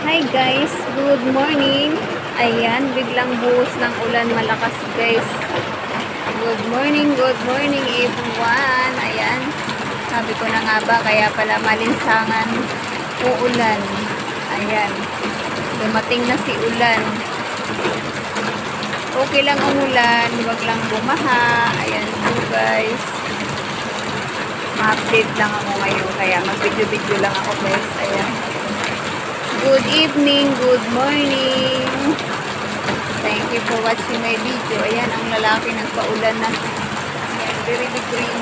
Hi guys, good morning. Ayan, biglang buhos ng ulan malakas guys. Good morning everyone. Ayan, sabi ko na nga ba, kaya pala malinsangan uulan. Ayan, dumating na si ulan. Okay lang umulan, wag lang bumaha. Ayan po guys. Ma-update lang ako ngayon, kaya mag-video-video lang ako guys. Ayan. Good evening, good morning. Thank you for watching my video. Ayan, ang lalaki nagpaulan na. Ayan, very big green.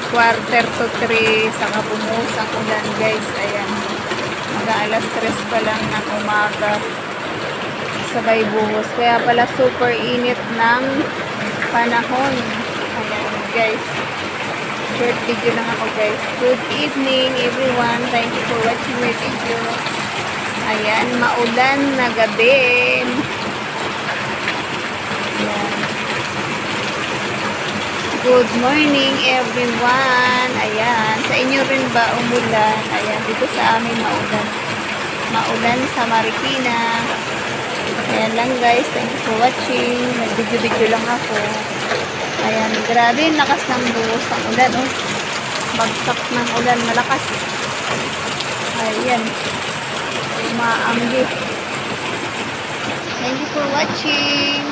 Quarter to 3, saka bumuhos ang ulan guys. Ayan, mag-alas 3 pa lang ng umaga. Sabay buhos. Kaya pala super init ng panahon. Ayan guys. Short video lang ako guys. Good evening everyone. Thank you for watching my video. Ayan, maulan na gabi. Ayan. Good morning everyone. Ayan. Sa inyo rin ba umulan? Ayan, dito sa amin maulan. Maulan sa Marikina. Ayan lang guys. Thank you for watching. Nag-video-video lang ako. Ayan, grabe, lakas ng buhos ang ulan, oh. Bagsak ng ulan, malakas. Ayan, umaanggi. Thank you for watching.